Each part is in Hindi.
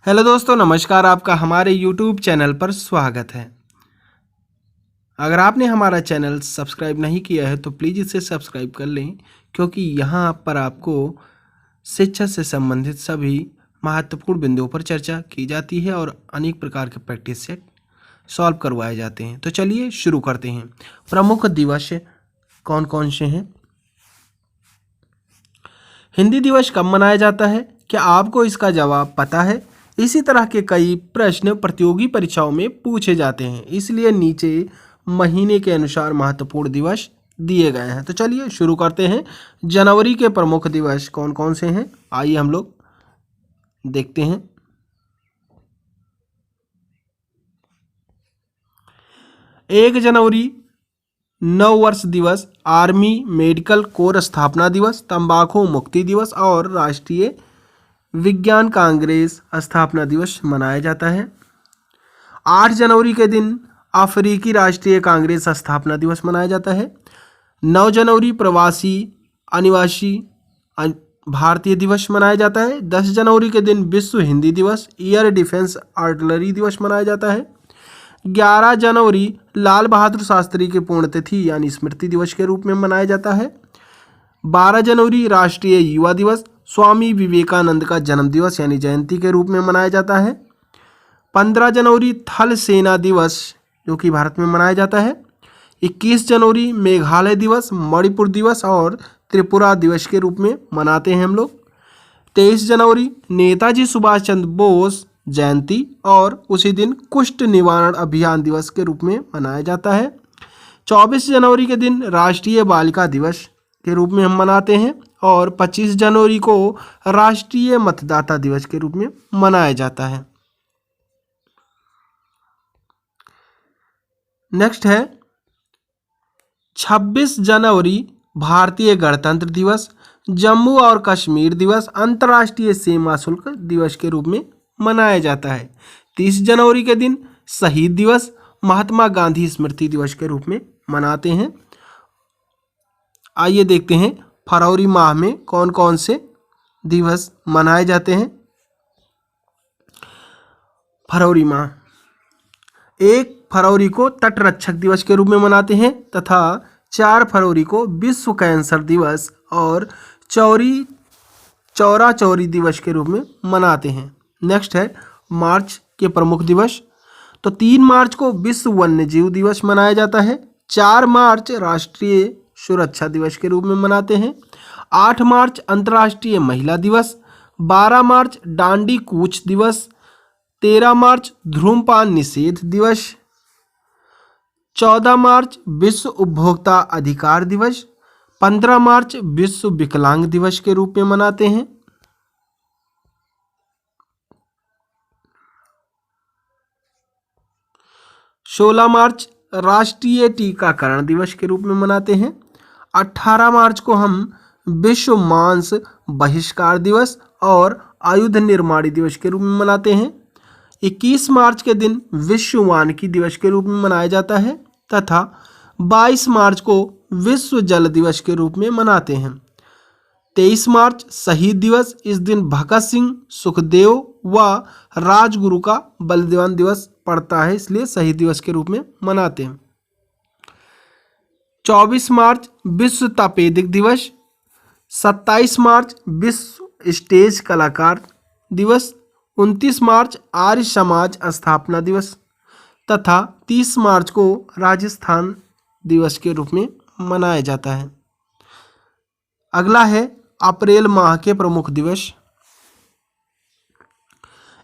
हेलो दोस्तों, नमस्कार। आपका हमारे YouTube चैनल पर स्वागत है। अगर आपने हमारा चैनल सब्सक्राइब नहीं किया है तो प्लीज़ इसे सब्सक्राइब कर लें, क्योंकि यहाँ पर आपको शिक्षा से संबंधित सभी महत्वपूर्ण बिंदुओं पर चर्चा की जाती है और अनेक प्रकार के प्रैक्टिस सेट सॉल्व करवाए जाते हैं। तो चलिए शुरू करते हैं। प्रमुख दिवस कौन कौन से हैं? हिंदी दिवस कब मनाया जाता है? क्या आपको इसका जवाब पता है? इसी तरह के कई प्रश्न प्रतियोगी परीक्षाओं में पूछे जाते हैं, इसलिए नीचे महीने के अनुसार महत्वपूर्ण दिवस दिए गए हैं। तो चलिए शुरू करते हैं। जनवरी के प्रमुख दिवस कौन कौन से हैं, आइए हम लोग देखते हैं। 1 जनवरी नव वर्ष दिवस, आर्मी मेडिकल कोर स्थापना दिवस, तंबाकू मुक्ति दिवस और राष्ट्रीय विज्ञान कांग्रेस स्थापना दिवस मनाया जाता है। 8 जनवरी के दिन अफ्रीकी राष्ट्रीय कांग्रेस स्थापना दिवस मनाया जाता है। 9 जनवरी प्रवासी अनिवासी भारतीय दिवस मनाया जाता है। 10 जनवरी के दिन विश्व हिंदी दिवस, एयर डिफेंस आर्टिलरी दिवस मनाया जाता है। 11 जनवरी लाल बहादुर शास्त्री की पुण्यतिथि यानी स्मृति दिवस के रूप में मनाया जाता है। 12 जनवरी राष्ट्रीय युवा दिवस, स्वामी विवेकानंद का जन्म दिवस यानी जयंती के रूप में मनाया जाता है। 15 जनवरी थल सेना दिवस जो कि भारत में मनाया जाता है। 21 जनवरी मेघालय दिवस, मणिपुर दिवस और त्रिपुरा दिवस के रूप में मनाते हैं हम लोग। 23 जनवरी नेताजी सुभाष चंद्र बोस जयंती और उसी दिन कुष्ठ निवारण अभियान दिवस के रूप में मनाया जाता है। 24 जनवरी के दिन राष्ट्रीय बालिका दिवस के रूप में हम मनाते हैं और 25 जनवरी को राष्ट्रीय मतदाता दिवस के रूप में मनाया जाता है। नेक्स्ट है 26 जनवरी भारतीय गणतंत्र दिवस, जम्मू और कश्मीर दिवस, अंतर्राष्ट्रीय सीमा शुल्क दिवस के रूप में मनाया जाता है। 30 जनवरी के दिन शहीद दिवस, महात्मा गांधी स्मृति दिवस के रूप में मनाते हैं। आइए देखते हैं फरवरी माह में कौन कौन से दिवस मनाए जाते हैं। फरवरी माह 1 फरवरी को तटरक्षक दिवस के रूप में मनाते हैं तथा 4 फरवरी को विश्व कैंसर दिवस और चौरा चौरी दिवस के रूप में मनाते हैं। नेक्स्ट है मार्च के प्रमुख दिवस। तो 3 मार्च को विश्व वन्य जीव दिवस मनाया जाता है। 4 मार्च राष्ट्रीय सुरक्षा दिवस के रूप में मनाते हैं। 8 मार्च अंतर्राष्ट्रीय महिला दिवस, 12 मार्च डांडी कूच दिवस, 13 मार्च धूम्रपान निषेध दिवस, 14 मार्च विश्व उपभोक्ता अधिकार दिवस, 15 मार्च विश्व विकलांग दिवस के रूप में मनाते हैं। सोलह मार्च राष्ट्रीय टीकाकरण दिवस के रूप में मनाते हैं। 18 मार्च को हम विश्व मांस बहिष्कार दिवस और आयुध निर्माणी दिवस के रूप में मनाते हैं। 21 मार्च के दिन विश्व वानिकी दिवस के रूप में मनाया जाता है तथा 22 मार्च को विश्व जल दिवस के रूप में मनाते हैं। 23 मार्च शहीद दिवस, इस दिन भगत सिंह, सुखदेव व राजगुरु का बलिदान दिवस पड़ता है, इसलिए शहीद दिवस के रूप में मनाते हैं। 24 मार्च विश्व तपेदिक दिवस, 27 मार्च विश्व स्टेज कलाकार दिवस, 29 मार्च आर्य समाज स्थापना दिवस तथा 30 मार्च को राजस्थान दिवस के रूप में मनाया जाता है। अगला है अप्रैल माह के प्रमुख दिवस।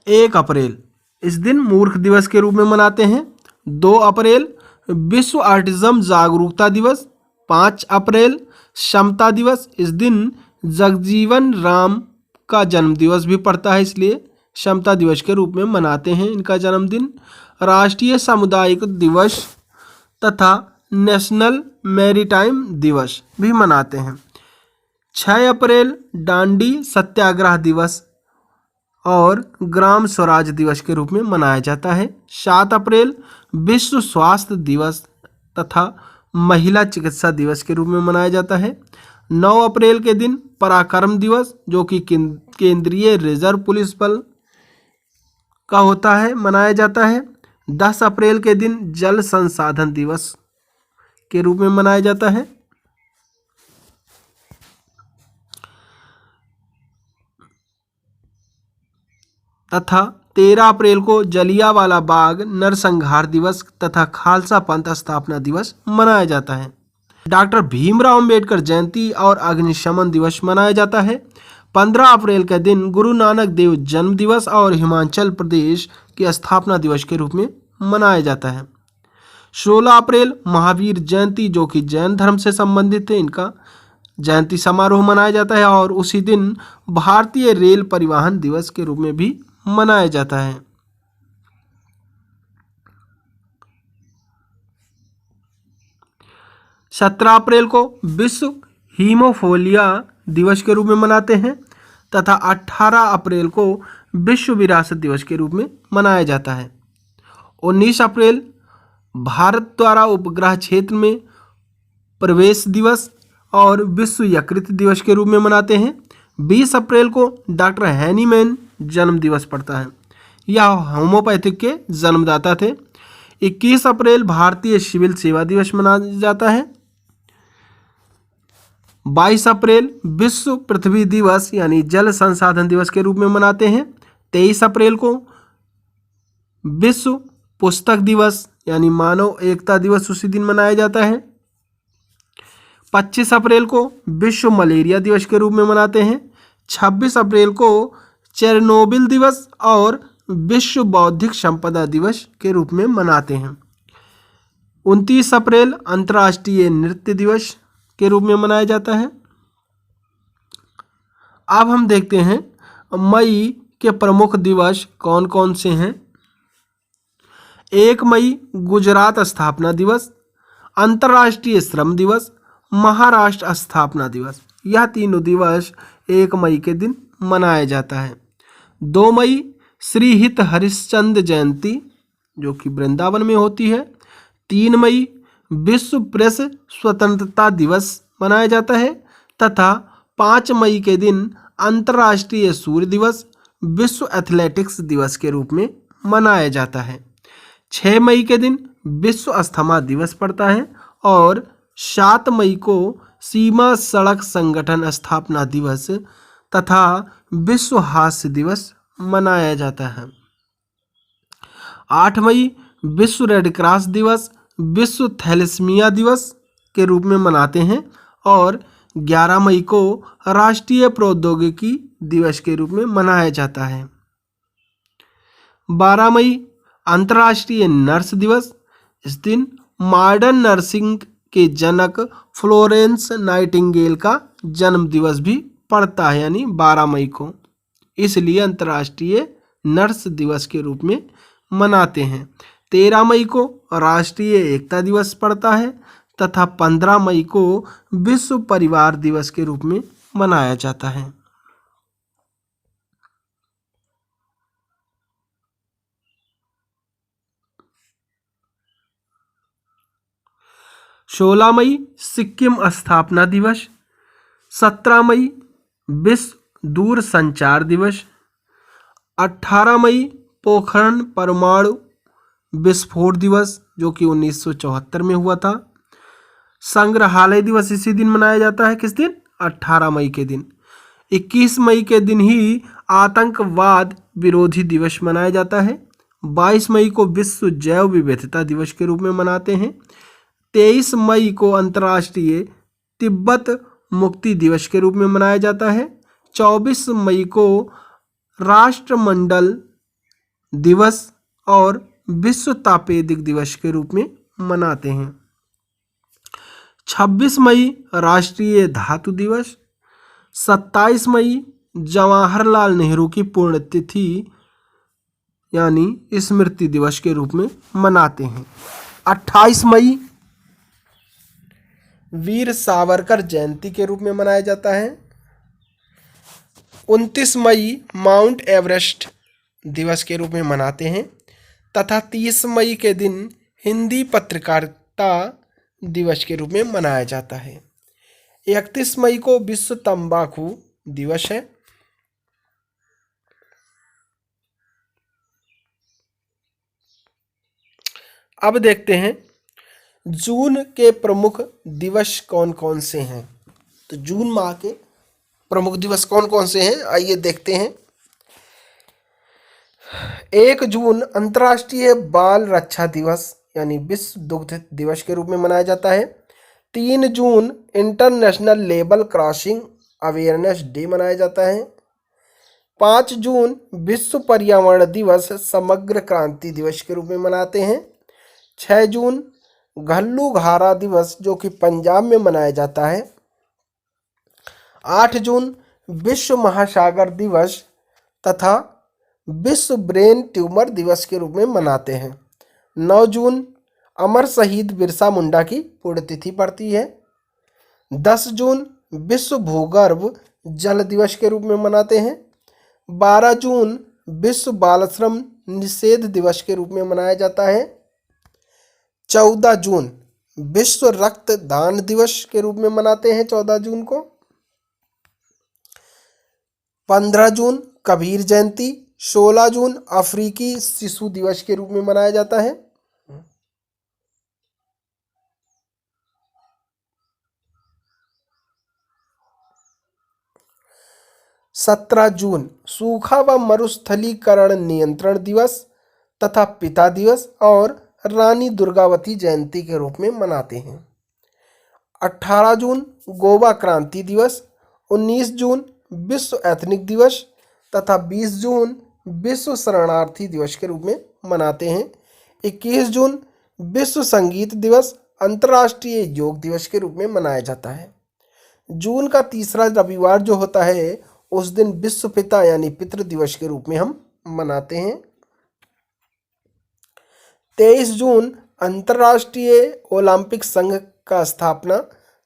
1 अप्रैल, इस दिन मूर्ख दिवस के रूप में मनाते हैं। 2 अप्रैल विश्व ऑटिज्म जागरूकता दिवस। 5 अप्रैल समता दिवस, इस दिन जगजीवन राम का जन्म दिवस भी पड़ता है, इसलिए समता दिवस के रूप में मनाते हैं इनका जन्मदिन। राष्ट्रीय सामुदायिक दिवस तथा नेशनल मैरीटाइम दिवस भी मनाते हैं। 6 अप्रैल डांडी सत्याग्रह दिवस और ग्राम स्वराज दिवस के रूप में मनाया जाता है। 7 अप्रैल विश्व स्वास्थ्य दिवस तथा महिला चिकित्सा दिवस के रूप में मनाया जाता है। 9 अप्रैल के दिन पराक्रम दिवस जो कि केंद्रीय रिजर्व पुलिस बल का होता है, मनाया जाता है। 10 अप्रैल के दिन जल संसाधन दिवस के रूप में मनाया जाता है। तथा 13 अप्रैल को जलियांवाला बाग नरसंहार दिवस तथा खालसा पंथ स्थापना दिवस मनाया जाता है। डॉक्टर भीमराव अंबेडकर जयंती और अग्निशमन दिवस मनाया जाता है। 15 अप्रैल के दिन गुरु नानक देव जन्म दिवस और हिमाचल प्रदेश के स्थापना दिवस के रूप में मनाया जाता है। 16 अप्रैल महावीर जयंती, जो कि जैन धर्म से संबंधित है, इनका जयंती समारोह मनाया जाता है। और उसी दिन भारतीय रेल परिवहन दिवस के रूप में भी मनाया जाता है। 17 अप्रैल को विश्व हीमोफीलिया दिवस के रूप में मनाते हैं तथा 18 अप्रैल को विश्व विरासत दिवस के रूप में मनाया जाता है। 19 अप्रैल भारत द्वारा उपग्रह क्षेत्र में प्रवेश दिवस और विश्व यकृत दिवस के रूप में मनाते हैं। 20 अप्रैल को डॉक्टर हैनीमैन जन्म दिवस पड़ता है। यह होम्योपैथिक के जन्मदाता थे। 21 अप्रैल भारतीय सिविल सेवा दिवस मनाया जाता है। 22 अप्रैल विश्व पृथ्वी दिवस यानी जल संसाधन दिवस के रूप में मनाते हैं। 23 अप्रैल को विश्व पुस्तक दिवस यानी मानव एकता दिवस उसी दिन मनाया जाता है। 25 अप्रैल को विश्व मलेरिया दिवस के रूप में मनाते हैं। 26 अप्रैल को चेरनोबिल दिवस और विश्व बौद्धिक संपदा दिवस के रूप में मनाते हैं। 29 अप्रैल अंतर्राष्ट्रीय नृत्य दिवस के रूप में मनाया जाता है। अब हम देखते हैं मई के प्रमुख दिवस कौन कौन से हैं। 1 मई गुजरात स्थापना दिवस, अंतर्राष्ट्रीय श्रम दिवस, महाराष्ट्र स्थापना दिवस, यह तीनों दिवस 1 मई के दिन मनाया जाता है। 2 मई श्री हित हरिश्चंद्र जयंती, जो कि वृंदावन में होती है। 3 मई विश्व प्रेस स्वतंत्रता दिवस मनाया जाता है तथा 5 मई के दिन अंतर्राष्ट्रीय सूर्य दिवस, विश्व एथलेटिक्स दिवस के रूप में मनाया जाता है। 6 मई के दिन विश्व अस्थमा दिवस पड़ता है और 7 मई को सीमा सड़क संगठन स्थापना दिवस तथा विश्व हास्य दिवस मनाया जाता है। 8 मई विश्व रेड क्रॉस दिवस, विश्व थैलेसीमिया दिवस के रूप में मनाते हैं और 11 मई को राष्ट्रीय प्रौद्योगिकी दिवस के रूप में मनाया जाता है। 12 मई अंतर्राष्ट्रीय नर्स दिवस, इस दिन मॉडर्न नर्सिंग के जनक फ्लोरेंस नाइटिंगेल का जन्म दिवस भी पड़ता है, यानी 12 मई को, इसलिए अंतर्राष्ट्रीय नर्स दिवस के रूप में मनाते हैं। 13 मई को राष्ट्रीय एकता दिवस पड़ता है तथा 15 मई को विश्व परिवार दिवस के रूप में मनाया जाता है। सोलह मई सिक्किम स्थापना दिवस, 17 मई विश्व दूर संचार दिवस, 18 मई पोखरण परमाणु विस्फोट दिवस, जो कि 1974 में हुआ था। संग्रहालय दिवस इसी दिन मनाया जाता है, किस दिन? 18 मई के दिन। 21 मई के दिन ही आतंकवाद विरोधी दिवस मनाया जाता है। 22 मई को विश्व जैव विविधता दिवस के रूप में मनाते हैं। 23 मई को अंतर्राष्ट्रीय तिब्बत मुक्ति दिवस के रूप में मनाया जाता है। 24 मई को राष्ट्रमंडल दिवस और विश्व तापेदिक दिवस के रूप में मनाते हैं। 26 मई राष्ट्रीय धातु दिवस, 27 मई जवाहरलाल नेहरू की पुण्यतिथि यानी स्मृति दिवस के रूप में मनाते हैं। 28 मई वीर सावरकर जयंती के रूप में मनाया जाता है। 29 मई माउंट एवरेस्ट दिवस के रूप में मनाते हैं तथा 30 मई के दिन हिंदी पत्रकारिता दिवस के रूप में मनाया जाता है। 31 मई को विश्व तंबाकू दिवस है। अब देखते हैं जून के प्रमुख दिवस कौन कौन से हैं। तो जून माह के प्रमुख दिवस कौन कौन से हैं, आइए देखते हैं। 1 जून अंतर्राष्ट्रीय बाल रक्षा दिवस यानी विश्व दुग्ध दिवस के रूप में मनाया जाता है। 3 जून इंटरनेशनल लेबल क्रॉसिंग अवेयरनेस डे मनाया जाता है। 5 जून विश्व पर्यावरण दिवस समग्र क्रांति दिवस के रूप में मनाते हैं। 6 जून घल्लू घारा दिवस जो कि पंजाब में मनाया जाता है। 8 जून विश्व महासागर दिवस तथा विश्व ब्रेन ट्यूमर दिवस के रूप में मनाते हैं। 9 जून अमर शहीद बिरसा मुंडा की पुण्यतिथि पड़ती है। 10 जून विश्व भूगर्भ जल दिवस के रूप में मनाते हैं। 12 जून विश्व बाल श्रम निषेध दिवस के रूप में मनाया जाता है। 14 जून विश्व रक्तदान दिवस के रूप में मनाते हैं 14 जून को। 15 जून कबीर जयंती। 16 जून अफ्रीकी शिशु दिवस के रूप में मनाया जाता है। 17 जून सूखा व मरुस्थलीकरण नियंत्रण दिवस तथा पिता दिवस और रानी दुर्गावती जयंती के रूप में मनाते हैं। 18 जून गोवा क्रांति दिवस। 19 जून विश्व एथनिक दिवस तथा 20 जून विश्व शरणार्थी दिवस के रूप में मनाते हैं। 21 जून विश्व संगीत दिवस अंतर्राष्ट्रीय योग दिवस के रूप में मनाया जाता है। जून का तीसरा रविवार जो होता है उस दिन विश्व पिता यानी पितृ दिवस के रूप में हम मनाते हैं। 23 जून अंतर्राष्ट्रीय ओलंपिक संघ का स्थापना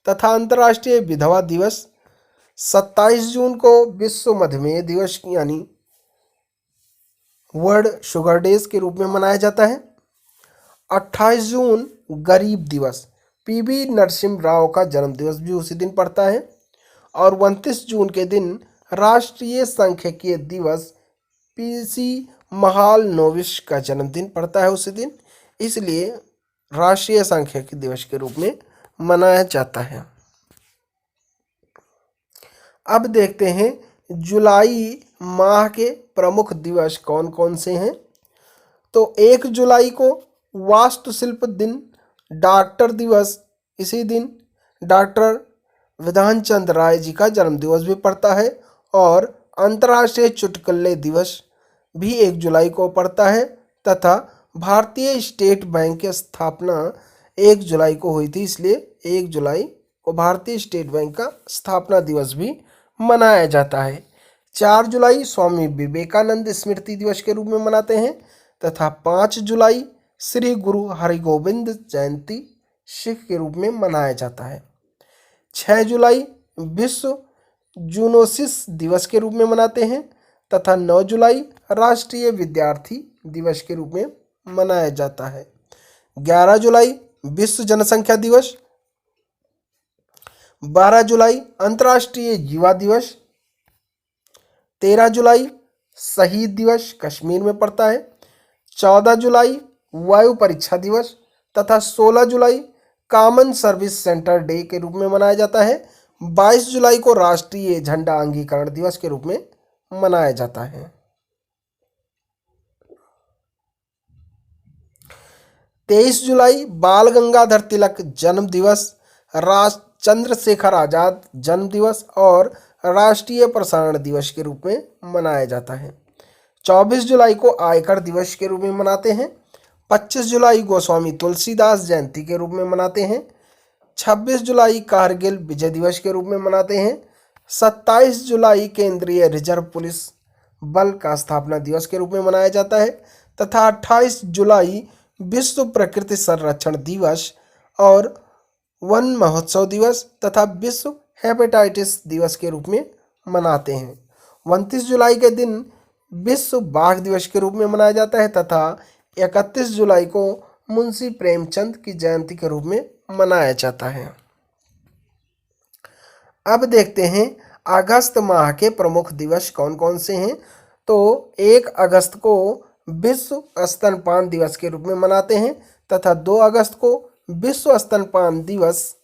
तथा अंतर्राष्ट्रीय विधवा दिवस। 27 जून को विश्व मधुमेह दिवस यानी वर्ल्ड शुगर डेज के रूप में मनाया जाता है। 28 जून गरीब दिवस, पीवी नरसिम्हा राव का जन्म दिवस भी उसी दिन पड़ता है। और 29 जून के दिन राष्ट्रीय सांख्यिकीय दिवस, पीसी महालनोबिस का जन्मदिन पड़ता है उसी दिन, इसलिए राष्ट्रीय सांख्यिकी दिवस के रूप में मनाया जाता है। अब देखते हैं जुलाई माह के प्रमुख दिवस कौन कौन से हैं। तो 1 जुलाई को वास्तुशिल्प दिन, डॉक्टर दिवस, इसी दिन डॉक्टर विधान चंद्र राय जी का जन्म दिवस भी पड़ता है। और अंतर्राष्ट्रीय चुटकुले दिवस भी 1 जुलाई को पड़ता है तथा भारतीय स्टेट बैंक की स्थापना 1 जुलाई को हुई थी, इसलिए 1 जुलाई को भारतीय स्टेट बैंक का स्थापना दिवस भी मनाया जाता है। 4 जुलाई स्वामी विवेकानंद स्मृति दिवस के रूप में मनाते हैं तथा 5 जुलाई श्री गुरु हरिगोविंद जयंती सिख के रूप में मनाया जाता है। 6 जुलाई विश्व जूनोसिस दिवस के रूप में मनाते हैं तथा 9 जुलाई राष्ट्रीय विद्यार्थी दिवस के रूप में मनाया जाता है। 11 जुलाई विश्व जनसंख्या दिवस। 12 जुलाई अंतर्राष्ट्रीय युवा दिवस। 13 जुलाई शहीद दिवस कश्मीर में पड़ता है। 14 जुलाई वायु परीक्षा दिवस तथा 16 जुलाई कॉमन सर्विस सेंटर डे के रूप में मनाया जाता है। 22 जुलाई को राष्ट्रीय झंडा अंगीकरण दिवस के रूप में मनाया जाता है। 23 जुलाई बाल गंगाधर तिलक जन्म दिवस, चंद्रशेखर आजाद जन्म दिवस और राष्ट्रीय प्रसारण दिवस के रूप में मनाया जाता है। 24 जुलाई को आयकर दिवस के रूप में मनाते हैं। 25 जुलाई गोस्वामी तुलसीदास जयंती के रूप में मनाते हैं। 26 जुलाई कारगिल विजय दिवस के रूप में मनाते हैं। 27 जुलाई केंद्रीय रिजर्व पुलिस बल का स्थापना दिवस के रूप में मनाया जाता है तथा 28 जुलाई विश्व प्रकृति संरक्षण दिवस और वन महोत्सव दिवस तथा विश्व हेपेटाइटिस दिवस के रूप में मनाते हैं। 29 जुलाई के दिन विश्व बाघ दिवस के रूप में मनाया जाता है तथा 31 जुलाई को मुंशी प्रेमचंद की जयंती के रूप में मनाया जाता है। अब देखते हैं अगस्त माह के प्रमुख दिवस कौन कौन से हैं। तो 1 अगस्त को विश्व स्तनपान दिवस के रूप में मनाते हैं तथा 2 अगस्त को विश्व स्तनपान दिवस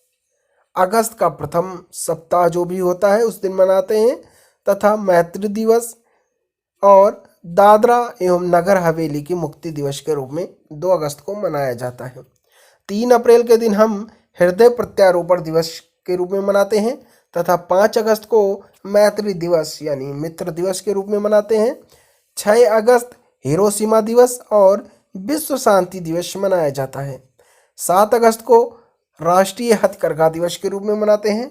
अगस्त का प्रथम सप्ताह जो भी होता है उस दिन मनाते हैं तथा मैत्री दिवस और दादरा एवं नगर हवेली की मुक्ति दिवस के रूप में 2 अगस्त को मनाया जाता है। 3 अप्रैल के दिन हम हृदय प्रत्यारोपण दिवस के रूप में मनाते हैं तथा 5 अगस्त को मैत्री दिवस यानी मित्र दिवस के रूप में मनाते हैं। 6 अगस्त हिरोशिमा दिवस और विश्व शांति दिवस मनाया जाता है। 7 अगस्त को राष्ट्रीय हथकरघा दिवस के रूप में मनाते हैं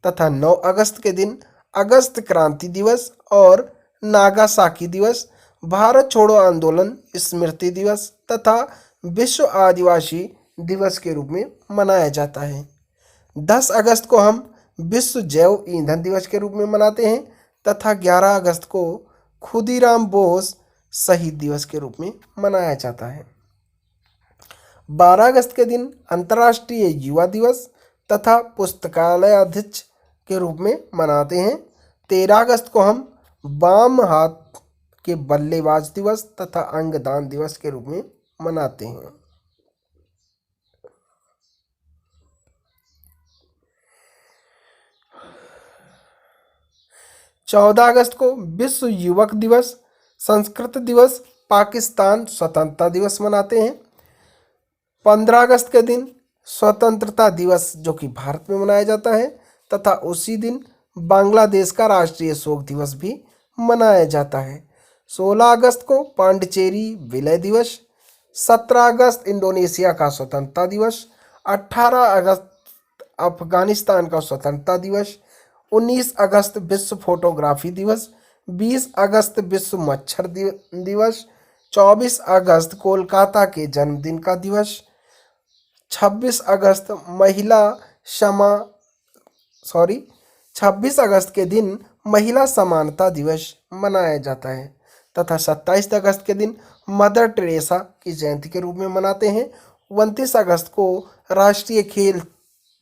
तथा 9 अगस्त के दिन अगस्त क्रांति दिवस और नागासाकी दिवस, भारत छोड़ो आंदोलन स्मृति दिवस तथा विश्व आदिवासी दिवस के रूप में मनाया जाता है। 10 अगस्त को हम विश्व जैव ईंधन दिवस के रूप में मनाते हैं तथा 11 अगस्त को खुदीराम बोस शहीद दिवस के रूप में मनाया जाता है। 12 अगस्त के दिन अंतर्राष्ट्रीय युवा दिवस तथा पुस्तकालय अध्यक्ष के रूप में मनाते हैं। 13 अगस्त को हम वाम हाथ के बल्लेबाज दिवस तथा अंगदान दिवस के रूप में मनाते हैं। 14 अगस्त को विश्व युवक दिवस, संस्कृत दिवस, पाकिस्तान स्वतंत्रता दिवस मनाते हैं। 15 अगस्त के दिन स्वतंत्रता दिवस जो कि भारत में मनाया जाता है तथा उसी दिन बांग्लादेश का राष्ट्रीय शोक दिवस भी मनाया जाता है। 16 अगस्त को पांडिचेरी विलय दिवस, 17 अगस्त इंडोनेशिया का स्वतंत्रता दिवस, 18 अगस्त अफगानिस्तान का स्वतंत्रता दिवस, 19 अगस्त विश्व फोटोग्राफी दिवस, 20 अगस्त विश्व मच्छर दिवस, 24 अगस्त कोलकाता के जन्मदिन का दिवस, 26 अगस्त 26 अगस्त के दिन महिला समानता दिवस मनाया जाता है तथा 27 अगस्त के दिन मदर टेरेसा की जयंती के रूप में मनाते हैं। 29 अगस्त को राष्ट्रीय खेल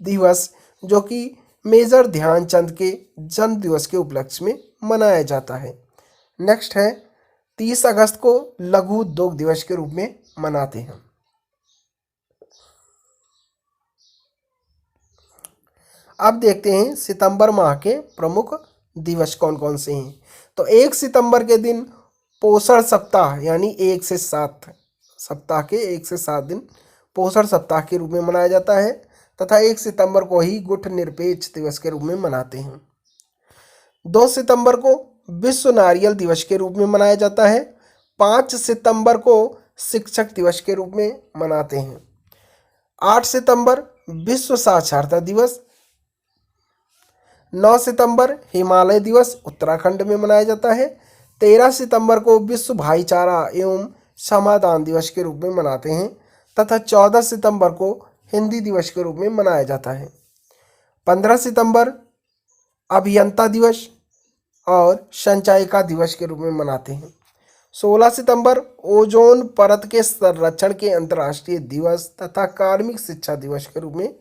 दिवस जो कि मेजर ध्यानचंद के जन्म दिवस के उपलक्ष्य में मनाया जाता है। नेक्स्ट है 30 अगस्त को लघु उद्योग दिवस के रूप में मनाते हैं। अब देखते हैं सितंबर माह के प्रमुख दिवस कौन कौन से हैं। तो 1 सितंबर के दिन पोषण सप्ताह यानी 1 से 7 सप्ताह के 1 से 7 दिन पोषण सप्ताह के रूप में मनाया जाता है तथा 1 सितंबर को ही गुट निरपेक्ष दिवस के रूप में मनाते हैं। 2 सितंबर को विश्व नारियल दिवस के रूप में मनाया जाता है। 5 सितंबर को शिक्षक दिवस के रूप में मनाते हैं। 8 सितंबर विश्व साक्षरता दिवस। 9 सितंबर हिमालय दिवस उत्तराखंड में मनाया जाता है। 13 सितंबर को विश्व भाईचारा एवं समाधान दिवस के रूप में मनाते हैं तथा 14 सितंबर को हिंदी दिवस के रूप में मनाया जाता है। 15 सितंबर अभियंता दिवस और संचायिका दिवस के रूप में मनाते हैं। 16 सितंबर ओजोन परत के संरक्षण के अंतर्राष्ट्रीय दिवस तथा कार्मिक शिक्षा दिवस के रूप में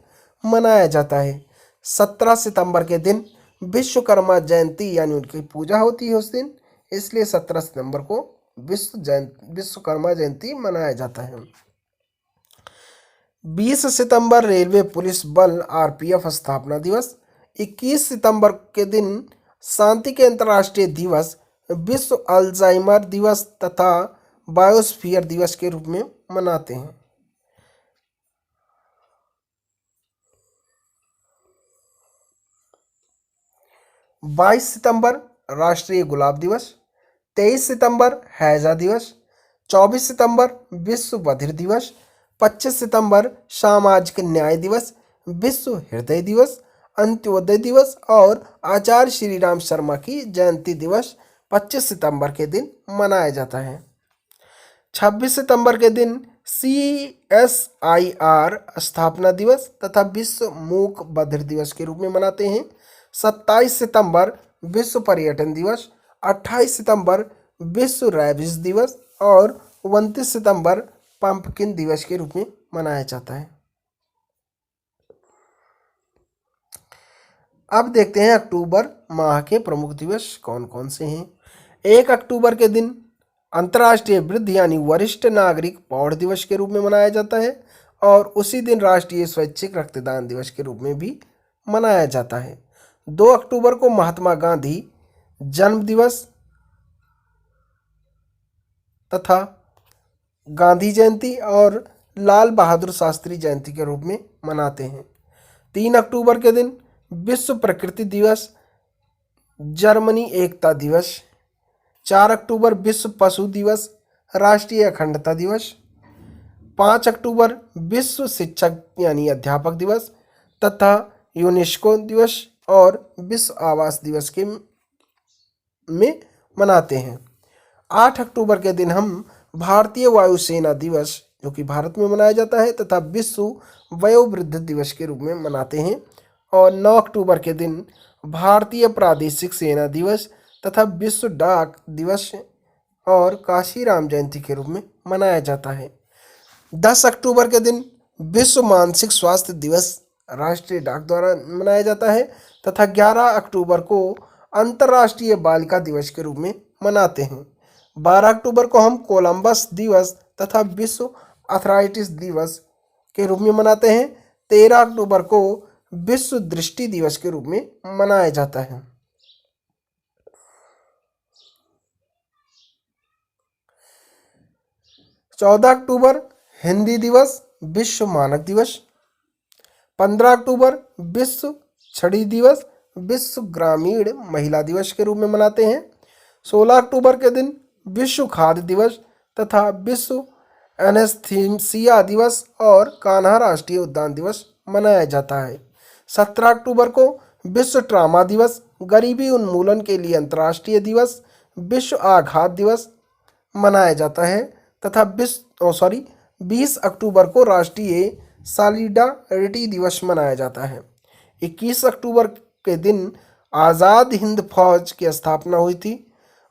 मनाया जाता है। 17 सितंबर के दिन विश्वकर्मा जयंती यानी उनकी पूजा होती है उस दिन, इसलिए 17 सितंबर को विश्वकर्मा जयंती मनाया जाता है। 20 सितंबर रेलवे पुलिस बल आरपीएफ स्थापना दिवस। 21 सितंबर के दिन शांति के अंतर्राष्ट्रीय दिवस, विश्व अल्जाइमर दिवस तथा बायोस्फीयर दिवस के रूप में मनाते हैं। 22 सितंबर राष्ट्रीय गुलाब दिवस। 23 सितंबर हैजा दिवस। 24 सितंबर विश्व बधिर दिवस। 25 सितंबर सामाजिक न्याय दिवस, विश्व हृदय दिवस, अंत्योदय दिवस और आचार्य श्री राम शर्मा की जयंती दिवस 25 सितंबर के दिन मनाया जाता है। 26 सितंबर के दिन CSIR स्थापना दिवस तथा विश्व मूक बधिर दिवस के रूप में मनाते हैं। 27 सितंबर विश्व पर्यटन दिवस, 28 सितंबर विश्व रेबिस दिवस और 29 सितंबर पंपकिन दिवस के रूप में मनाया जाता है। अब देखते हैं अक्टूबर माह के प्रमुख दिवस कौन कौन से हैं। 1 अक्टूबर के दिन अंतर्राष्ट्रीय वृद्ध यानी वरिष्ठ नागरिक पौध दिवस के रूप में मनाया जाता है और उसी दिन राष्ट्रीय स्वैच्छिक रक्तदान दिवस के रूप में भी मनाया जाता है। 2 अक्टूबर को महात्मा गांधी जन्म दिवस तथा गांधी जयंती और लाल बहादुर शास्त्री जयंती के रूप में मनाते हैं। 3 अक्टूबर के दिन विश्व प्रकृति दिवस, जर्मनी एकता दिवस। 4 अक्टूबर विश्व पशु दिवस, राष्ट्रीय अखंडता दिवस। 5 अक्टूबर विश्व शिक्षक यानी अध्यापक दिवस तथा यूनेस्को दिवस और विश्व आवास दिवस के में मनाते हैं। 8 अक्टूबर के दिन हम भारतीय वायुसेना दिवस जो कि भारत में मनाया जाता है तथा विश्व वयोवृद्ध दिवस के रूप में मनाते हैं। और 9 अक्टूबर के दिन भारतीय प्रादेशिक सेना दिवस तथा विश्व डाक दिवस और काशीराम जयंती के रूप में मनाया जाता है। 10 अक्टूबर के दिन विश्व मानसिक स्वास्थ्य दिवस राष्ट्रीय डाक द्वारा मनाया जाता है तथा 11 अक्टूबर को अंतर्राष्ट्रीय बालिका दिवस के रूप में मनाते हैं। 12 अक्टूबर को हम कोलंबस दिवस तथा विश्व आर्थराइटिस दिवस के रूप में मनाते हैं। 13 अक्टूबर को विश्व दृष्टि दिवस के रूप में मनाया जाता है। चौदह अक्टूबर हिंदी दिवस, विश्व मानक दिवस। 15 अक्टूबर विश्व छड़ी दिवस, विश्व ग्रामीण महिला दिवस के रूप में मनाते हैं। 16 अक्टूबर के दिन विश्व खाद्य दिवस तथा विश्व एनेस्थीसिया दिवस और कान्हा राष्ट्रीय उद्यान दिवस मनाया जाता है। 17 अक्टूबर को विश्व ट्रामा दिवस, गरीबी उन्मूलन के लिए अंतर्राष्ट्रीय दिवस, विश्व आघात दिवस मनाया जाता है तथा 20 अक्टूबर को राष्ट्रीय सॉलिडारिटी दिवस मनाया जाता है। 21 अक्टूबर के दिन आज़ाद हिंद फौज की स्थापना हुई थी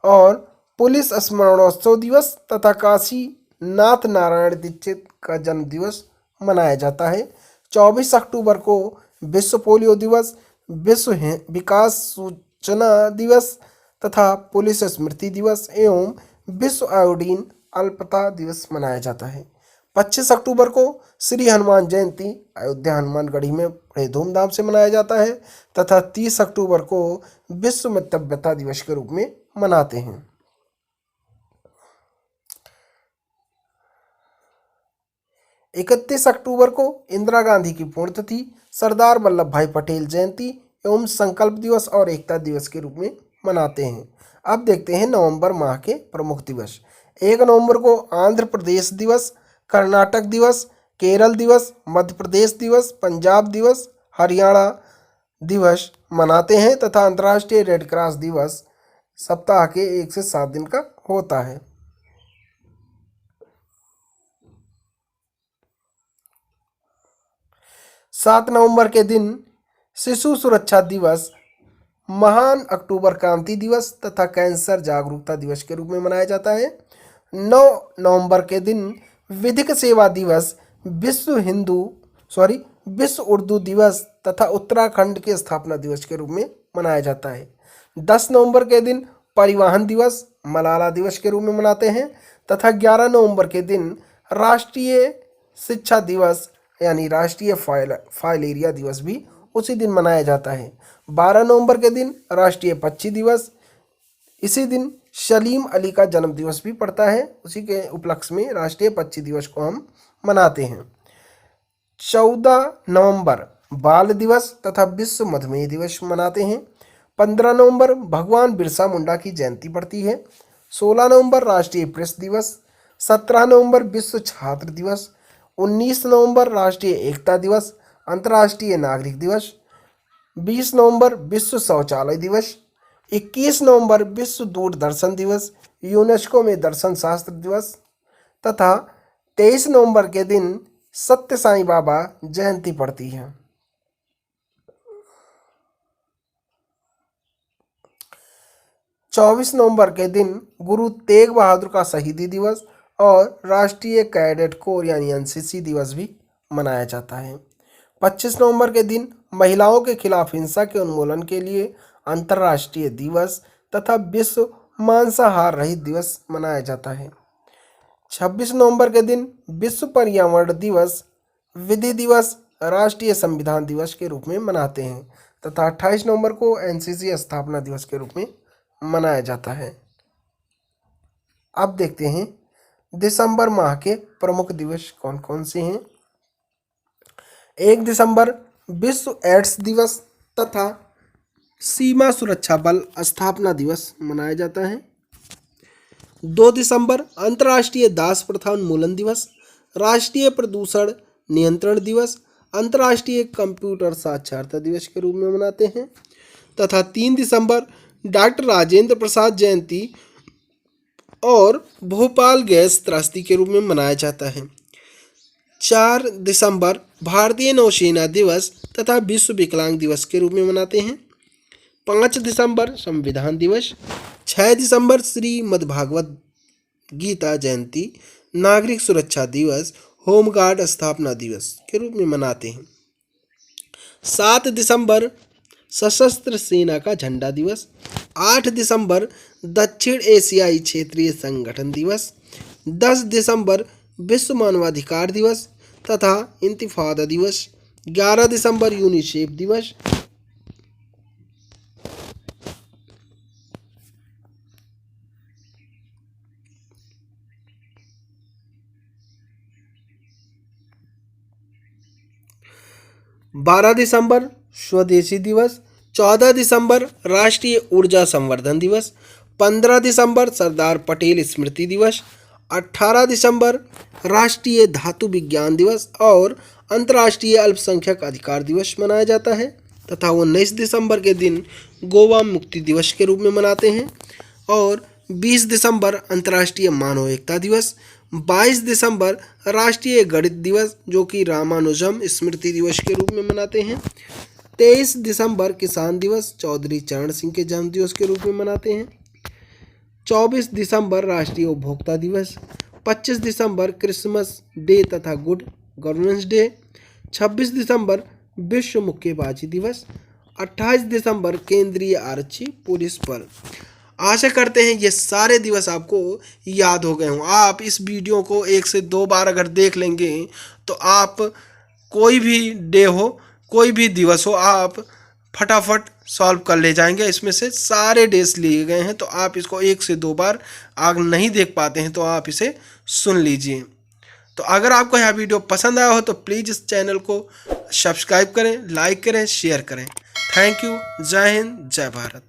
और पुलिस स्मरणोत्सव दिवस तथा काशी नाथ नारायण दीक्षित का जन्म दिवस मनाया जाता है। 24 अक्टूबर को विश्व पोलियो दिवस, विश्व विकास सूचना दिवस तथा पुलिस स्मृति दिवस एवं विश्व आयोडीन अल्पता दिवस मनाया जाता है। 25 अक्टूबर को श्री हनुमान जयंती अयोध्या हनुमानगढ़ी में बड़े धूमधाम से मनाया जाता है तथा 30 अक्टूबर को विश्व मितव्यता दिवस के रूप में मनाते हैं। 31 अक्टूबर को इंदिरा गांधी की पुण्यतिथि, सरदार वल्लभ भाई पटेल जयंती एवं संकल्प दिवस और एकता दिवस के रूप में मनाते हैं। अब देखते हैं नवंबर माह के प्रमुख दिवस। 1 नवंबर को आंध्र प्रदेश दिवस, कर्नाटक दिवस, केरल दिवस, मध्य प्रदेश दिवस, पंजाब दिवस, हरियाणा दिवस मनाते हैं तथा अंतर्राष्ट्रीय रेड क्रॉस दिवस सप्ताह के 1 से 7 दिन का होता है। 7 नवंबर के दिन शिशु सुरक्षा दिवस, महान अक्टूबर क्रांति दिवस तथा कैंसर जागरूकता दिवस के रूप में मनाया जाता है। 9 नवंबर के दिन विधिक सेवा दिवस, विश्व उर्दू दिवस तथा उत्तराखंड के स्थापना दिवस के रूप में मनाया जाता है। 10 नवंबर के दिन परिवहन दिवस, मलाला दिवस के रूप में मनाते हैं तथा 11 नवंबर के दिन राष्ट्रीय शिक्षा दिवस यानी राष्ट्रीय फाइल एरिया दिवस भी उसी दिन मनाया जाता है। 12 नवंबर के दिन राष्ट्रीय पक्षी दिवस, इसी दिन सलीम अली का जन्म दिवस भी पड़ता है, उसी के उपलक्ष्य में राष्ट्रीय पक्षी दिवस को हम मनाते हैं। 14 नवंबर बाल दिवस तथा विश्व मधुमेह दिवस मनाते हैं। 15 नवंबर भगवान बिरसा मुंडा की जयंती पड़ती है। 16 नवंबर राष्ट्रीय प्रेस दिवस। 17 नवंबर विश्व छात्र दिवस। 19 नवंबर राष्ट्रीय एकता दिवस, अंतर्राष्ट्रीय नागरिक दिवस। 20 नवंबर विश्व शौचालय दिवस। 21 नवंबर विश्व दूरदर्शन दिवस, यूनेस्को में दर्शन शास्त्र दिवस तथा 23 नवंबर के दिन सत्य साईं बाबा जयंती पड़ती है। 24 नवंबर के दिन गुरु तेग बहादुर का शहीदी दिवस और राष्ट्रीय कैडेट कोर यानी एनसीसी दिवस भी मनाया जाता है। 25 नवंबर के दिन महिलाओं के खिलाफ हिंसा के उन्मूलन के लिए अंतर्राष्ट्रीय दिवस तथा विश्व मांसाहार रहित दिवस मनाया जाता है। 26 नवंबर के दिन विश्व पर्यावरण दिवस, विधि दिवस, राष्ट्रीय संविधान दिवस के रूप में मनाते हैं तथा 28 नवंबर को एनसीसी स्थापना दिवस के रूप में मनाया जाता है। अब देखते हैं दिसंबर माह के प्रमुख दिवस कौन कौन से हैं। 1 दिसंबर विश्व एड्स दिवस तथा सीमा सुरक्षा बल स्थापना दिवस मनाया जाता है। 2 दिसंबर अंतर्राष्ट्रीय दास प्रथा उन्मूलन दिवस, राष्ट्रीय प्रदूषण नियंत्रण दिवस, अंतर्राष्ट्रीय कंप्यूटर साक्षरता दिवस के रूप में मनाते हैं तथा 3 दिसंबर डॉक्टर राजेंद्र प्रसाद जयंती और भोपाल गैस त्रासदी के रूप में मनाया जाता है। 4 दिसंबर भारतीय नौसेना दिवस तथा विश्व विकलांग दिवस के रूप में मनाते हैं। 5 दिसंबर संविधान दिवस, 6 दिसंबर श्रीमद्भागवत गीता जयंती, नागरिक सुरक्षा दिवस, होमगार्ड स्थापना दिवस के रूप में मनाते हैं। 7 दिसंबर सशस्त्र सेना का झंडा दिवस, 8 दिसंबर दक्षिण एशियाई क्षेत्रीय संगठन दिवस, 10 दिसंबर विश्व मानवाधिकार दिवस तथा इंतिफादा दिवस, 11 दिसंबर यूनिसेफ दिवस, 12 दिसंबर स्वदेशी दिवस, 14 दिसंबर राष्ट्रीय ऊर्जा संवर्धन दिवस, 15 दिसंबर सरदार पटेल स्मृति दिवस, 18 दिसंबर राष्ट्रीय धातु विज्ञान दिवस और अंतर्राष्ट्रीय अल्पसंख्यक अधिकार दिवस मनाया जाता है तथा 19 दिसंबर के दिन गोवा मुक्ति दिवस के रूप में मनाते हैं और 20 दिसंबर अंतर्राष्ट्रीय मानव एकता दिवस, 22 दिसंबर राष्ट्रीय गणित दिवस जो कि रामानुजम स्मृति दिवस के रूप में मनाते हैं, 23 दिसंबर किसान दिवस चौधरी चरण सिंह के जन्म दिवस के रूप में मनाते हैं, 24 दिसंबर राष्ट्रीय उपभोक्ता दिवस, 25 दिसंबर क्रिसमस डे तथा गुड गवर्नेंस डे, 26 दिसंबर विश्व मुक्केबाजी दिवस, 28 दिसंबर केंद्रीय आरक्षी पुलिस बल। आशा करते हैं ये सारे दिवस आपको याद हो गए हों। आप इस वीडियो को 1 से 2 बार अगर देख लेंगे तो आप कोई भी डे हो, कोई भी दिवस हो, आप फटाफट सॉल्व कर ले जाएंगे। इसमें से सारे डेज लिए गए हैं तो आप इसको 1 से 2 बार अगर नहीं देख पाते हैं तो आप इसे सुन लीजिए। तो अगर आपको यह वीडियो पसंद आया हो तो प्लीज़ इस चैनल को सब्सक्राइब करें, लाइक करें, शेयर करें। Thank you. जय हिंद, जय भारत।